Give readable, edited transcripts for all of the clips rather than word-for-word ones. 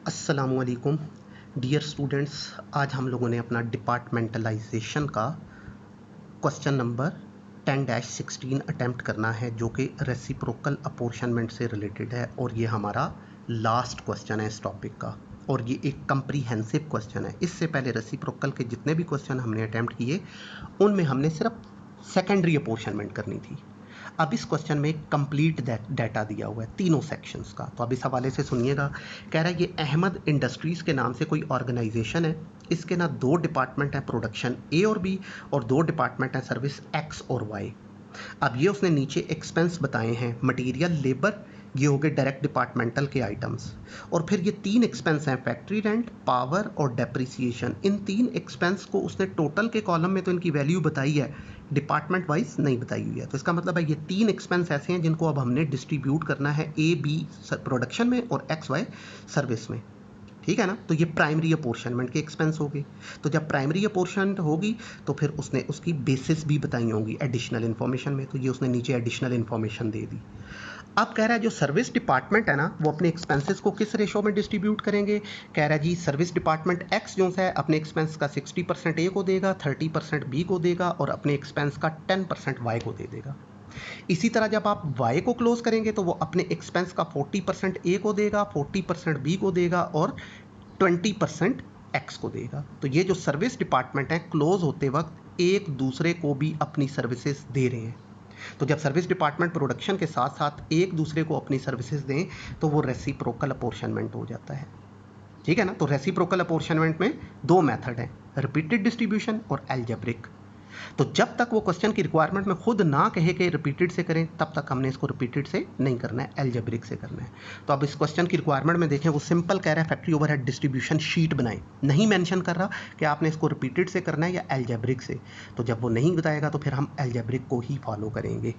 अस्सलामुअलैकुम dear students, आज हम लोगों ने अपना डिपार्टमेंटलाइजेशन का क्वेश्चन नंबर 10-16 अटेम्प्ट करना है, जो कि रेसिप्रोकल अपोर्शनमेंट से रिलेटेड है और ये हमारा लास्ट क्वेश्चन है इस टॉपिक का और ये एक कंप्रीहेंसिव क्वेश्चन है। इससे पहले रेसिप्रोकल के जितने भी क्वेश्चन हमने अटेम्प्ट किए उनमें हमने सिर्फ सेकेंडरी अपोर्शनमेंट करनी थी। अब इस क्वेश्चन में कंप्लीट डाटा दिया हुआ है तीनों सेक्शंस का, तो अब इस हवाले से सुनिएगा। कह रहा है ये अहमद इंडस्ट्रीज़ के नाम से कोई ऑर्गेनाइजेशन है, इसके ना दो डिपार्टमेंट हैं, प्रोडक्शन ए और बी, और दो डिपार्टमेंट हैं, सर्विस एक्स और वाई। अब ये उसने नीचे एक्सपेंस बताए हैं, मटेरियल, लेबर, ये हो गए डायरेक्ट डिपार्टमेंटल के आइटम्स, और फिर ये तीन एक्सपेंस हैं, फैक्ट्री रेंट, पावर और डेप्रिसिएशन। इन तीन एक्सपेंस को उसने टोटल के कॉलम में तो इनकी वैल्यू बताई है, डिपार्टमेंट वाइज नहीं बताई हुई है। तो इसका मतलब है ये तीन एक्सपेंस ऐसे हैं जिनको अब हमने डिस्ट्रीब्यूट करना है ए बी प्रोडक्शन में और एक्स वाई सर्विस में, ठीक है ना। तो ये प्राइमरी अपोर्शनमेंट के एक्सपेंस हो गए। तो जब प्राइमरी अपोर्शनमेंट होगी तो फिर उसने उसकी बेसिस भी बताई होंगी एडिशनल इन्फॉर्मेशन में, तो ये उसने नीचे एडिशनल इन्फॉर्मेशन दे दी। अब कह रहा है जो सर्विस डिपार्टमेंट है ना, वो अपने एक्सपेंसेस को किस रेशो में डिस्ट्रीब्यूट करेंगे। कह रहा है जी सर्विस डिपार्टमेंट एक्स जो है अपने एक्सपेंस का 60% ए को देगा, 30% बी को देगा और अपने एक्सपेंस का 10% वाई को दे देगा। इसी तरह जब आप वाई को क्लोज करेंगे तो वो अपने एक्सपेंस का 40% ए को देगा, 40% बी को देगा और 20% एक्स को देगा। तो ये जो सर्विस डिपार्टमेंट है क्लोज होते वक्त एक दूसरे को भी अपनी सर्विसेज दे रहे हैं। तो जब सर्विस डिपार्टमेंट प्रोडक्शन के साथ साथ एक दूसरे को अपनी सर्विसेज दें तो वो रेसिप्रोकल अपोर्शनमेंट हो जाता है, ठीक है ना। तो रेसिप्रोकल अपोर्शनमेंट में दो मेथड हैं, रिपीटेड डिस्ट्रीब्यूशन और एल्जेब्रिक। तो जब तक वो क्वेश्चन की रिक्वायरमेंट में खुद ना कहे कि रिपीटेड से करें, तब तक हमने इसको रिपीटेड से नहीं करना है, एल्जेब्रिक से करना है। तो अब इस क्वेश्चन की रिक्वायरमेंट में देखें, वो सिंपल कह रहा है फैक्ट्री ओवरहेड डिस्ट्रीब्यूशन शीट बनाएं, नहीं मेंशन कर रहा कि आपने इसको रिपीटेड से करना है या एल्जेब्रिक से। तो जब वो नहीं बताएगा तो फिर हम एल्जेब्रिक को ही फॉलो करेंगे,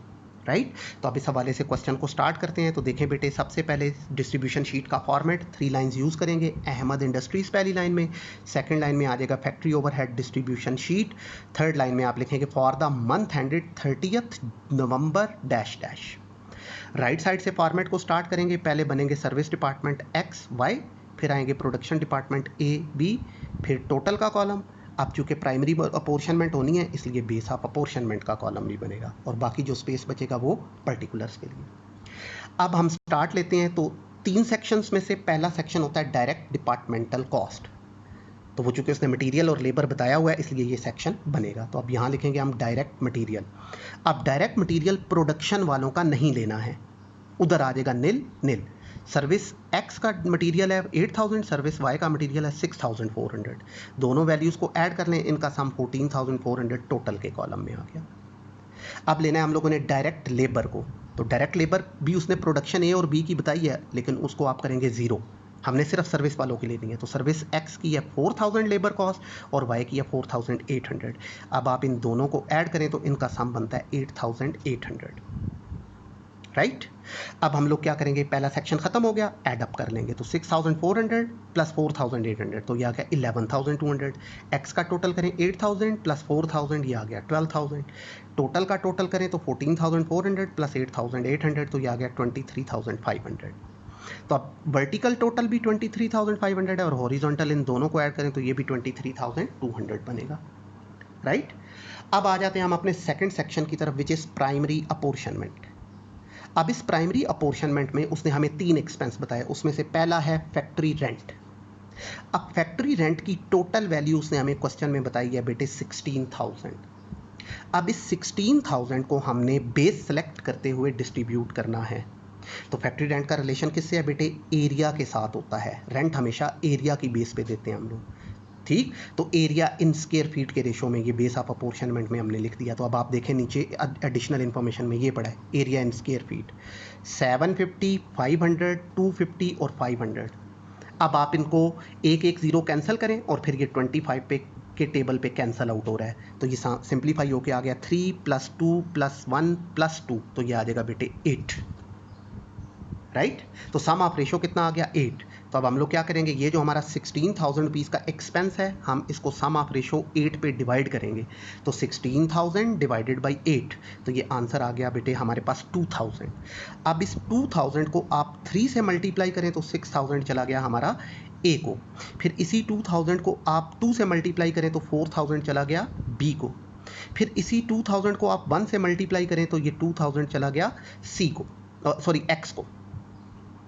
राइट। तो अब इस हवाले से क्वेश्चन को स्टार्ट करते हैं। तो देखें बेटे, सबसे पहले डिस्ट्रीब्यूशन शीट का फॉर्मेट 3 लाइंस यूज़ करेंगे। अहमद इंडस्ट्रीज़ पहली लाइन में, सेकंड लाइन में आ जाएगा factory overhead distribution sheet, third line में आप लिखेंगे for the month ended 30 November dash dash. Right side से फॉर्मेट को स्टार्ट करेंगे, पहले बनेंगे सर्विस डिपार्टमेंट एक्स वाई, फिर आएंगे प्रोडक्शन डिपार्टमेंट ए बी, फिर टोटल का कॉलम। अब चूँकि प्राइमरी अपोर्शनमेंट होनी है इसलिए बेस ऑफ अपोर्शनमेंट का कॉलम भी बनेगा और बाकी जो स्पेस बचेगा वो पर्टिकुलर्स के लिए। अब हम स्टार्ट लेते हैं। तो तीन सेक्शंस में से पहला सेक्शन होता है डायरेक्ट डिपार्टमेंटल कॉस्ट। तो वो चूँकि उसने मटेरियल और लेबर बताया हुआ है इसलिए ये सेक्शन बनेगा। तो अब यहाँ लिखेंगे हम डायरेक्ट मटेरियल। अब डायरेक्ट मटेरियल प्रोडक्शन वालों का नहीं लेना है, उधर आ जाएगा नील नील। सर्विस एक्स का मटेरियल है 8000, सर्विस वाई का मटेरियल है 6400। दोनों वैल्यूज़ को ऐड कर लें, इनका सम 14400 टोटल के कॉलम में आ गया। अब लेना है हम लोगों ने डायरेक्ट लेबर को। तो डायरेक्ट लेबर भी उसने प्रोडक्शन ए और बी की बताई है, लेकिन उसको आप करेंगे ज़ीरो, हमने सिर्फ सर्विस वालों की लेनी है। तो सर्विस एक्स की है 4000 लेबर कॉस्ट और वाई की है 4800। अब आप इन दोनों को ऐड करें तो इनका सम बनता है 8800, राइट। अब हम लोग क्या करेंगे, पहला सेक्शन खत्म हो गया, ऐड अप कर लेंगे। तो 6400 प्लस 4800 तो ये आ गया 11200। एक्स का टोटल करें 8000 प्लस 4000, ये आ गया 12000। टोटल का टोटल करें तो 14400 प्लस 8800 तो ये आ गया 23500। तो अब वर्टिकल टोटल भी 23500 है और हॉरिजॉन्टल इन दोनों को ऐड करें तो ये भी 23200 बनेगा, राइट। अब आ जाते हैं हम अपने सेकंड सेक्शन की तरफ, विच इज़ प्राइमरी अपोर्शनमेंट। अब इस प्राइमरी अपोर्शनमेंट में उसने हमें तीन एक्सपेंस बताए, उसमें से पहला है फैक्ट्री रेंट। अब फैक्ट्री रेंट की टोटल वैल्यू उसने हमें क्वेश्चन में बताई है बेटे 16000। अब इस 16000 को हमने बेस सेलेक्ट करते हुए डिस्ट्रीब्यूट करना है। तो फैक्ट्री रेंट का रिलेशन किससे है बेटे, एरिया के साथ होता है। रेंट हमेशा एरिया की बेस पे देते हैं हम लोग, ठीक। तो एरिया इन स्क्वायर फीट के रेशो में ये बेस ऑफ अपोर्शनमेंट में हमने लिख दिया। तो अब आप देखें नीचे एडिशनल इन्फॉर्मेशन में ये पड़ा है एरिया इन स्क्वायर फीट 750, 500, 250 और 500। अब आप इनको एक एक ज़ीरो कैंसिल करें और फिर ये 25 पे के टेबल पे कैंसिल आउट हो रहा है तो ये सिंप्लीफाई होके आ गया 3 + 2 + 1 + 2 तो ये आ जाएगा बेटे 8, राइट। तो सम ऑफ रेशो कितना आ गया 8। तो अब हम लोग क्या करेंगे, ये जो हमारा 16,000 रुपीज़ का एक्सपेंस है हम इसको सम ऑफ रेशो 8 पे डिवाइड करेंगे। तो 16,000 डिवाइडेड बाई 8, तो ये आंसर आ गया बेटे हमारे पास 2,000। अब इस 2,000 को आप 3 से मल्टीप्लाई करें तो 6,000 चला गया हमारा ए को। फिर इसी 2,000 को आप 2 से मल्टीप्लाई करें तो 4,000 चला गया बी को। फिर इसी 2,000 को आप 1 से मल्टीप्लाई करें तो ये 2,000 चला गया सी को, सॉरी एक्स को,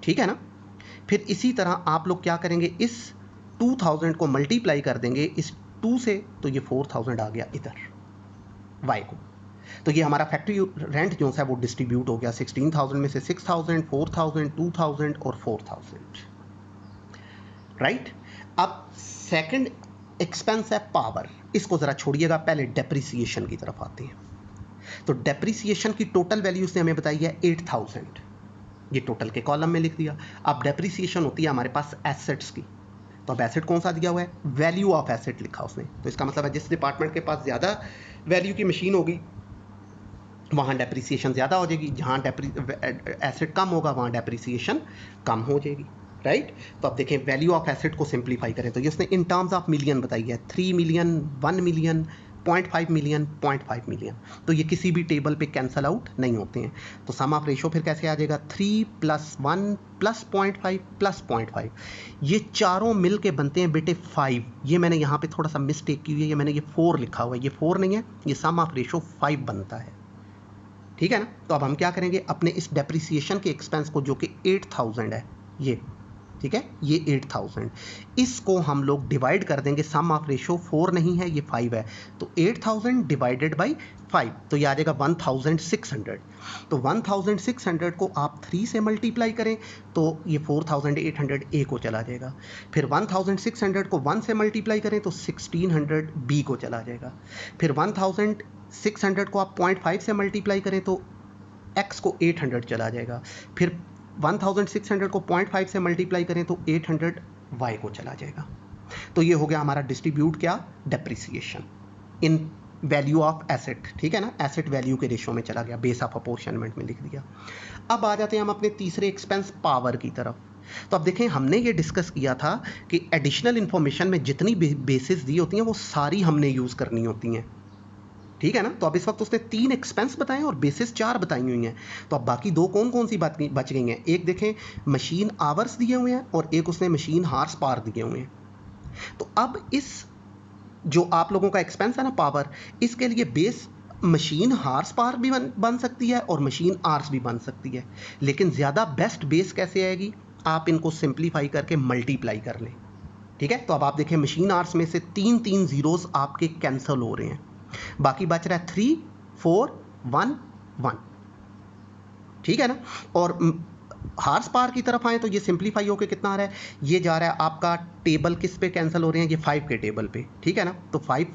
ठीक है ना। फिर इसी तरह आप लोग क्या करेंगे, इस 2,000 को मल्टीप्लाई कर देंगे इस 2 से, तो ये 4,000 आ गया इधर y को। तो ये हमारा फैक्ट्री रेंट जो है वो डिस्ट्रीब्यूट हो गया 16,000 में से 6,000, 4,000, 2,000 और 4,000, राइट। अब सेकंड एक्सपेंस है पावर, इसको ज़रा छोड़िएगा, पहले डेप्रिसिएशन की तरफ आते हैं। तो डेप्रिसिएशन की टोटल वैल्यू उसने हमें बताई है 8,000, ये टोटल के कॉलम में लिख दिया। अब डेप्रिसिएशन होती है हमारे पास एसेट्स की, तो अब एसेट कौन सा दिया हुआ है, वैल्यू ऑफ एसेट लिखा उसने। तो इसका मतलब है जिस डिपार्टमेंट के पास ज़्यादा वैल्यू की मशीन होगी वहाँ डेप्रिसिएशन ज़्यादा हो जाएगी, जहाँ एसेट कम होगा वहाँ डेप्रिसिएशन कम हो जाएगी, राइट। तो अब देखें वैल्यू ऑफ एसेट को सिंप्लीफाई करें तो ये उसने इन टर्म्स ऑफ मिलियन बताई है, 3 मिलियन, 1 मिलियन, 0.5 मिलियन, 0.5 मिलियन। तो ये किसी भी टेबल पे कैंसल आउट नहीं होते हैं। तो सम ऑफ रेशो फिर कैसे आ जाएगा, 3 + 1 + 0.5 + 0.5, ये चारों मिल के बनते हैं बेटे 5। ये मैंने यहाँ पे थोड़ा सा मिस्टेक की हुई है, ये मैंने ये 4 लिखा हुआ है, ये 4 नहीं है, ये सम ऑफ रेशो 5 बनता है, ठीक है ना। तो अब हम क्या करेंगे, अपने इस डेप्रिसिएशन के एक्सपेंस को जो कि 8,000 है ये, ठीक है, ये 8,000, इसको हम लोग डिवाइड कर देंगे, सम ऑफ रेशो 4 नहीं है ये 5 है, तो 8,000 डिवाइडेड बाई 5, तो ये आ जाएगा 1,600। तो 1,600 को आप 3 से मल्टीप्लाई करें तो ये 4,800 ए को चला जाएगा। फिर 1,600 को 1 से मल्टीप्लाई करें तो 1,600 बी को चला जाएगा। फिर 1,600 को आप 0.5 से मल्टीप्लाई करें तो एक्स को 800 चला जाएगा। फिर 1,600 को 0.5 से मल्टीप्लाई करें तो 800 y को चला जाएगा। तो ये हो गया हमारा डिस्ट्रीब्यूट क्या, depreciation in value of asset, ठीक है ना, एसेट वैल्यू के रेशो में चला गया, बेस ऑफ अपोर्शनमेंट में लिख दिया। अब आ जाते हैं हम अपने तीसरे एक्सपेंस पावर की तरफ। तो अब देखें हमने ये डिस्कस किया था कि एडिशनल इंफॉर्मेशन में जितनी बेसिस दी होती हैं वो सारी हमने यूज़ करनी होती हैं, ठीक है ना। तो अब इस वक्त उसने 3 एक्सपेंस बताए और बेसिस 4 बताई हुई हैं। तो अब बाकी 2 कौन कौन सी बच गई हैं, एक देखें मशीन आवर्स दिए हुए हैं और एक उसने मशीन हार्स पावर दिए हुए हैं। तो अब इस जो आप लोगों का एक्सपेंस है ना पावर, इसके लिए बेस मशीन हार्स पावर भी बन सकती है और मशीन आवर्स भी बन सकती है, लेकिन ज़्यादा बेस्ट बेस कैसे आएगी, आप इनको सिंप्लीफाई करके मल्टीप्लाई कर लें, ठीक है। तो अब आप देखें मशीन आवर्स में से 3 जीरोस आपके कैंसिल हो रहे हैं, बाकी बच रहा है 3, 4, 1, 1, ठीक है ना। और हार्स पावर की तरफ आए तो ये सिंप्लीफाई होकर कितना आ रहा है, ये जा रहा है आपका टेबल किस पे कैंसिल हो रहे हैं, ये 5 के टेबल पे, ठीक है ना। तो 5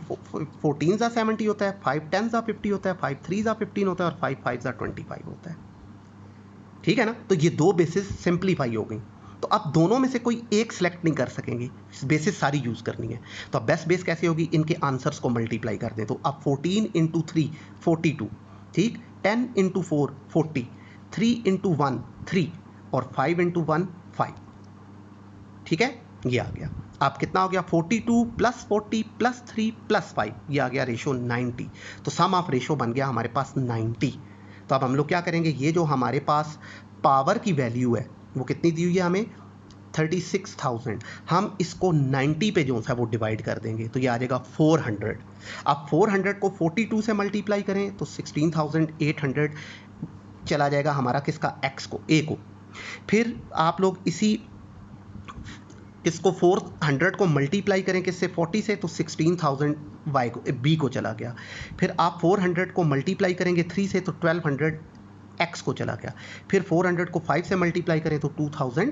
14 सा 70 होता है, 5 10 सा 50 होता है, 5 3 सा 15 होता है और 5 5 सा 25 होता है, ठीक है ना। तो ये 2 बेसिस सिंप्लीफाई हो गई। तो आप दोनों में से कोई एक सेलेक्ट नहीं कर सकेंगे, बेसिस सारी यूज़ करनी है। तो अब बेस्ट बेस कैसे होगी, इनके आंसर्स को मल्टीप्लाई कर दें। तो अब 14 × 3 42, ठीक, 10 × 4 40, 3 × 1 3 और 5 × 1 5, ठीक है, ये आ गया। अब कितना हो गया, 42 + 40 + 3 + 5, ये आ गया रेशो 90। तो सम ऑफ रेशो बन गया हमारे पास 90। तो अब हम लोग क्या करेंगे, ये जो हमारे पास पावर की वैल्यू है वो कितनी दी हुई है हमें, 36,000, हम इसको 90 पे जो है वो डिवाइड कर देंगे तो ये आ जाएगा 400। अब 400 को 42 से मल्टीप्लाई करें तो 16,800 चला जाएगा हमारा किसका, एक्स को, ए को। फिर आप लोग इसी इसको 400 को मल्टीप्लाई करें किससे, 40 से, तो 16,000 वाई को, बी को चला गया। फिर आप 400 को मल्टीप्लाई करेंगे 3 से तो 1200 एक्स को चला गया। फिर 400 को 5 से मल्टीप्लाई करें तो 2000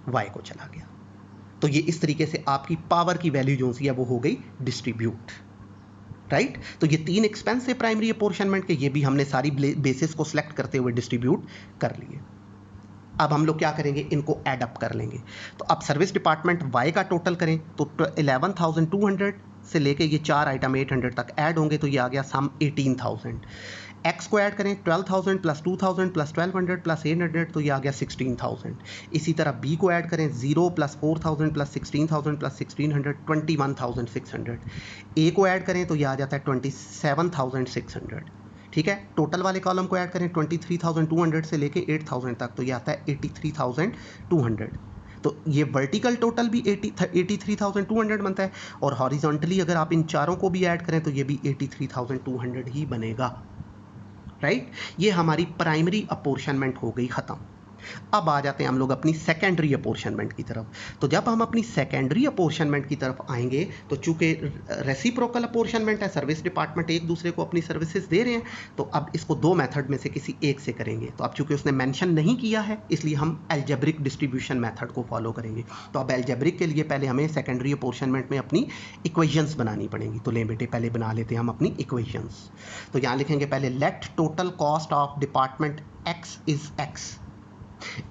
वाई को चला गया। तो ये इस तरीके से आपकी पावर की वैल्यू जो सी है वो हो गई डिस्ट्रीब्यूट, राइट। तो ये 3 एक्सपेंस है प्राइमरी अपोर्शनमेंट के, ये भी हमने सारी बेसिस को सिलेक्ट करते हुए डिस्ट्रीब्यूट कर लिए। अब हम लोग क्या करेंगे, इनको ऐड अप कर लेंगे। तो अब सर्विस डिपार्टमेंट वाई का टोटल करें तो 11,200 से लेके ये 4 आइटम 800 तक ऐड होंगे तो ये आ गया सम 18,000। एक्स को ऐड करें 12,000 प्लस 2,000 प्लस 1,200 प्लस 800 तो ये आ गया 16,000। इसी तरह बी को ऐड करें 0 प्लस 4,000 प्लस 16,000 प्लस 1,600 21,600। ए को ऐड करें तो ये आ जाता है 27,600। ठीक है, टोटल वाले कॉलम को ऐड करें 23,200 से लेके 8,000 तक तो ये आता है 83,200। तो ये वर्टिकल टोटल भी 83,200 बनता है और हॉरिजॉन्टली अगर आप इन चारों को भी ऐड करें तो ये भी 83,200 ही बनेगा। राइट, ये हमारी प्राइमरी अपोर्शनमेंट हो गई ख़त्म। अब आ जाते हैं हम लोग अपनी सेकेंडरी अपोर्शनमेंट की तरफ। तो जब हम अपनी सेकेंडरी अपोर्शनमेंट की तरफ आएंगे तो चूंकि रेसिप्रोकल अपोर्शनमेंट है, सर्विस डिपार्टमेंट एक दूसरे को अपनी सर्विसेज दे रहे हैं, तो अब इसको दो मेथड में से किसी एक से करेंगे। तो अब चूंकि उसने मेंशन नहीं किया है इसलिए हम एल्जेब्रिक डिस्ट्रीब्यूशन मेथड को फॉलो करेंगे। तो अब एल्जेब्रिक के लिए पहले हमें सेकेंडरी अपोर्शनमेंट में अपनी इक्वेशंस बनानी पड़ेंगी। तो लें बेटे पहले बना लेते हैं हम अपनी इक्वेशंस। तो यहाँ लिखेंगे पहले let total cost of department x is x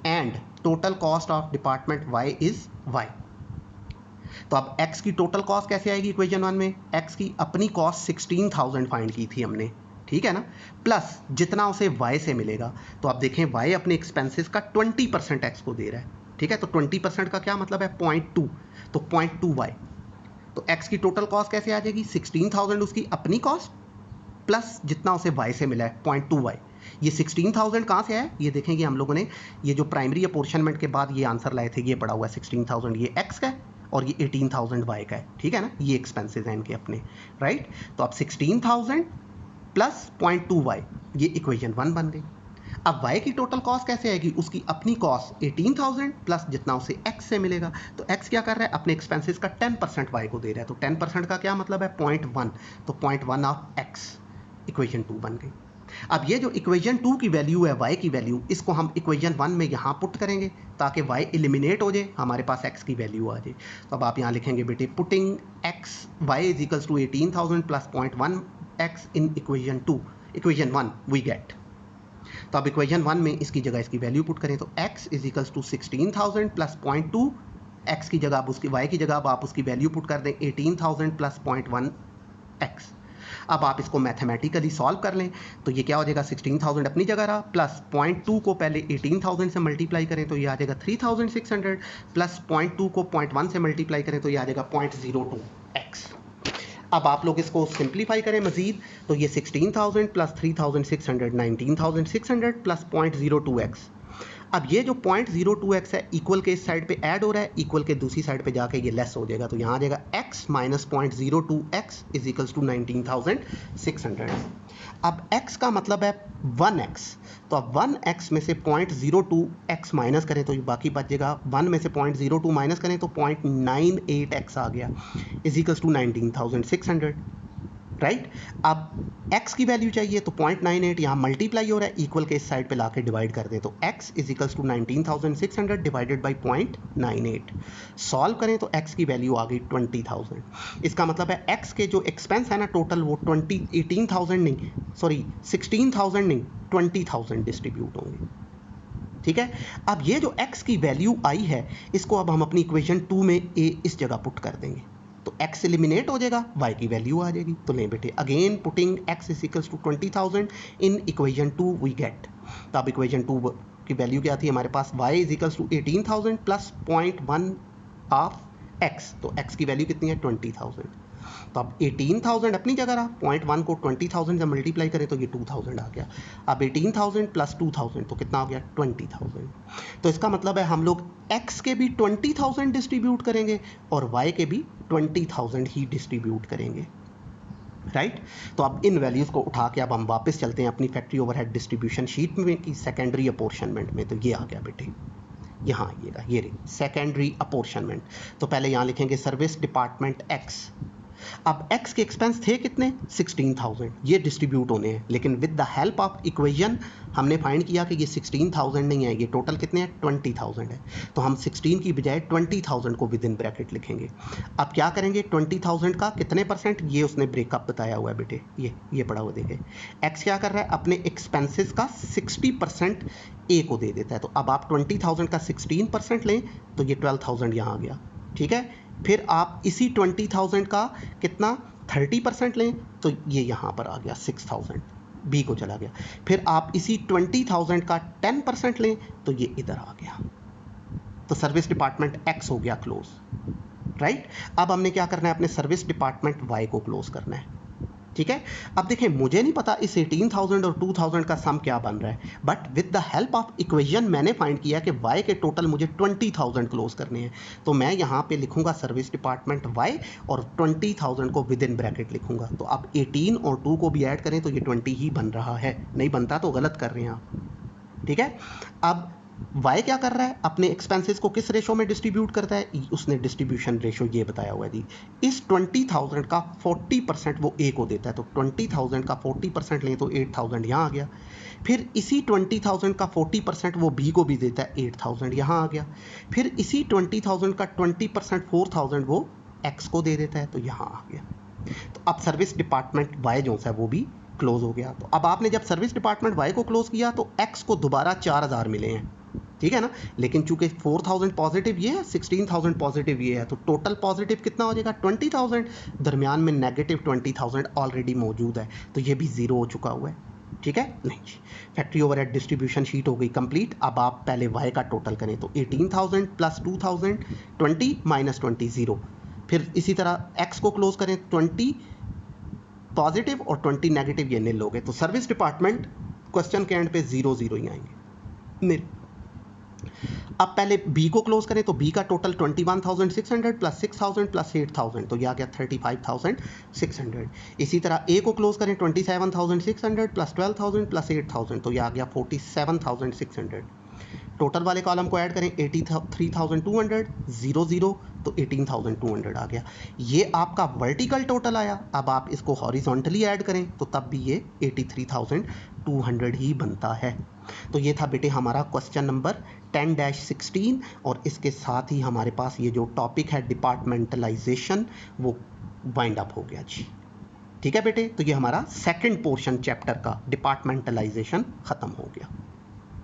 and total cost of department y is y। तो अब x की टोटल कॉस्ट कैसे आएगी इक्वेशन 1 में? x की अपनी कॉस्ट 16,000 फाइंड की थी हमने, ठीक है ना, प्लस जितना उसे y से मिलेगा। तो आप देखें y अपने एक्सपेंसेस का 20% x को दे रहा है, ठीक है। तो 20% का क्या मतलब है? 0.2, तो 0.2y। तो x की टोटल कॉस्ट कैसे आ जाएगी? 16,000 उसकी अपनी कॉस्ट प्लस जितना उसे y से मिला है 0.2y। ये 16,000 कहाँ से आया? ये देखेंगे हम लोगों ने ये जो प्राइमरी अपोर्शनमेंट के बाद ये आंसर लाए थे, ये पड़ा हुआ है 16,000, ये x का है और ये 18,000 y का है, ठीक है ना। ये एक्सपेंसेस हैं इनके अपने, राइट। तो अब 16,000 प्लस 0.2y, ये इक्वेशन 1 बन गई। अब y की टोटल कॉस्ट कैसे आएगी? उसकी अपनी कॉस्ट 18,000 प्लस जितना उसे x से मिलेगा। तो x क्या कर रहा है? अपने एक्सपेंसेस का 10% y को दे रहा है। तो 10% का क्या मतलब है? 0.1, तो 0.1 ऑफ x, इक्वेशन 2 बन गई। अब ये जो इक्वेशन 2 की वैल्यू है, y की वैल्यू, इसको हम इक्वेशन 1 में यहाँ पुट करेंगे ताकि y एलिमिनेट हो जाए, हमारे पास x की वैल्यू आ जाए। तो अब आप यहाँ लिखेंगे बेटे putting x y is equals to 18,000 plus 0.1 x in equation 2, equation 1 we get. तो अब इक्वेशन 1 में इसकी जगह इसकी वैल्यू पुट करें तो x is equals to 16,000 plus 0.2 x की जगह आप उसकी y की जगह आप उसकी वैल्यू पुट कर दें 18,000 प्लस 0.1 x। अब आप इसको मैथमेटिकली सॉल्व कर लें तो ये क्या हो जाएगा? 16,000 अपनी जगह रहा प्लस 0.2 को पहले 18,000 से मल्टीप्लाई करें तो ये आ जाएगा 3,600 प्लस 0.2 को 0.1 से मल्टीप्लाई करें तो ये आ जाएगा 0.02x। अब आप लोग इसको सिंप्लीफाई करें मजीद तो ये 16,000 प्लस 3,600 19,600 प्लस 0.02x। अब ये जो 0.02x है इक्वल के इस साइड पे ऐड हो रहा है, इक्वल के दूसरी साइड पे जाके ये लेस हो जाएगा। तो यहाँ आ जाएगा x minus 0.02x is equals to 19,600। अब x का मतलब है 1x, तो अब 1x में से 0.02x माइनस करें तो ये बाकी बच जाएगा। 1 में से 0.02 माइनस करें तो 0.98x आ गया इज इक्वल्स टू 19,600, राइट। अब x की वैल्यू चाहिए तो 0.98 यहाँ मल्टीप्लाई हो रहा है, इक्वल के इस साइड पे लाके डिवाइड कर दें तो x is equals to 19,600 divided by 0.98। Solve करें तो x की वैल्यू आ गई 20,000। इसका मतलब है x के जो एक्सपेंस है ना टोटल वो 18,000 नहीं, सॉरी 16,000 नहीं 20,000 डिस्ट्रीब्यूट होंगे, ठीक है। अब ये जो x की वैल्यू आई है इसको अब हम अपनी इक्वेशन 2 में a इस जगह पुट कर देंगे तो x एलिमिनेट हो जाएगा, y की वैल्यू आ जाएगी। तो लें बेटे again putting x is equals to 20,000 in equation 2 we get. तो अब इक्वेशन 2 की वैल्यू क्या थी हमारे पास? y is equals to 18,000 plus 0.1 of x। तो x की वैल्यू कितनी है? 20,000। तो अब 18,000 अपनी जगह रहा, 0.1 को 20,000 से मल्टीप्लाई करें तो ये 2,000 आ गया। अब 18,000 प्लस 2,000 तो कितना हो गया? 20,000। तो इसका मतलब है हम लोग x के भी 20,000 डिस्ट्रीब्यूट करेंगे और y के भी 20,000 ही डिस्ट्रीब्यूट करेंगे, राइट। तो अब इन वैल्यूज़ को उठा के अब हम वापस चलते हैं अपनी फैक्ट्री ओवरहेड डिस्ट्रीब्यूशन शीट में की सेकेंडरी अपोर्शनमेंट में। तो ये आ गया बेटे, यहाँ आइएगा, ये रही सेकेंडरी अपोर्शनमेंट। तो पहले यहाँ लिखेंगे सर्विस डिपार्टमेंट x। अब x के एक्सपेंस थे कितने? 16,000, ये डिस्ट्रीब्यूट होने हैं, लेकिन with the help of equation हमने फाइंड किया कि ये 16,000 नहीं है, ये टोटल कितने हैं? 20,000 है। तो हम 16 की बजाय 20,000 को विद इन ब्रैकेट लिखेंगे। अब क्या करेंगे? 20,000 का कितने परसेंट? ये उसने ब्रेकअप बताया हुआ है बेटे, ये पड़ा हुआ देखे। x क्या कर रहा है? अपने एक्सपेंसेस का 60% a को दे देता है। तो अब आप 20,000 का 16% लें तो ये 12,000 यहाँ आ गया, ठीक है। फिर आप इसी 20,000 का कितना 30% लें तो ये यहाँ पर आ गया 6,000, बी को चला गया। फिर आप इसी 20,000 का 10% लें तो ये इधर आ गया, तो सर्विस डिपार्टमेंट एक्स हो गया क्लोज, राइट। अब हमने क्या करना है, अपने सर्विस डिपार्टमेंट वाई को क्लोज करना है, ठीक है। अब देखें, मुझे नहीं पता इस 18,000 और 2,000 का सम क्या बन रहा है, but with the help of equation मैंने फाइंड किया कि वाई के टोटल मुझे 20,000 क्लोज करने हैं। तो मैं यहाँ पे लिखूंगा सर्विस डिपार्टमेंट वाई और 20,000 को विद इन ब्रैकेट लिखूंगा। तो अब 18 और 2 को भी ऐड करें तो ये 20 ही बन रहा है, नहीं बनता तो गलत कर रहे हैं आप, ठीक है। अब वाई क्या कर रहा है, अपने एक्सपेंसेस को किस रेशो में डिस्ट्रीब्यूट करता है, उसने डिस्ट्रीब्यूशन रेशो ये बताया हुआ है जी। इस 20,000 का 40% वो ए को देता है, तो 20,000 का 40% लें तो 8,000 यहाँ आ गया। फिर इसी 20,000 का 40% वो बी को भी देता है, 8,000 यहाँ आ गया। फिर इसी 20,000 का 20% 4,000 वो एक्स को दे देता है, तो यहाँ आ गया। तो अब सर्विस डिपार्टमेंट वाई जो है वो भी क्लोज हो गया। तो अब आपने जब सर्विस डिपार्टमेंट वाई को क्लोज किया तो एक्स को दोबारा 4,000 मिले हैं, ठीक है ना। लेकिन चूंकि 4,000 पॉजिटिव ये है, 16,000 पॉजिटिव ये है, तो टोटल पॉजिटिव कितना हो जाएगा 20,000, दरमियान में नेगेटिव 20,000 ऑलरेडी मौजूद है, तो ये भी जीरो हो चुका हुआ है, ठीक है। नहीं, फैक्ट्री ओवरहेड डिस्ट्रीब्यूशन शीट हो गई कंप्लीट। अब आप पहले वाई का टोटल करें, तो 18,000 प्लस 2,000, 20 माइनस 20 जीरो। फिर इसी तरह एक्स को क्लोज करें, 20 पॉजिटिव और 20 नेगेटिव, ये निल हो गए। तो सर्विस डिपार्टमेंट क्वेश्चन के एंड पे 0 0 ही आएंगे, निल। अब पहले बी को क्लोज करें, तो बी का टोटल 21,600 प्लस 6,000 प्लस 8,000, तो यह आ गया 35,600। इसी तरह ए को क्लोज करें, 27,600 प्लस 12,000 प्लस 8,000, तो यह आ गया 47,600। टोटल वाले कॉलम को ऐड करें, 83,200 0 0, तो 18,200 आ गया। ये आपका वर्टिकल टोटल आया। अब आप इसको हॉरिजॉन्टली ऐड करें तो तब भी ये 83,200 ही बनता है। तो ये था बेटे हमारा क्वेश्चन नंबर 10-16, और इसके साथ ही हमारे पास ये जो टॉपिक है डिपार्टमेंटलाइजेशन वो वाइंड अप हो गया जी, ठीक है बेटे। तो ये हमारा सेकंड पोर्शन चैप्टर का डिपार्टमेंटलाइजेशन खत्म हो गया।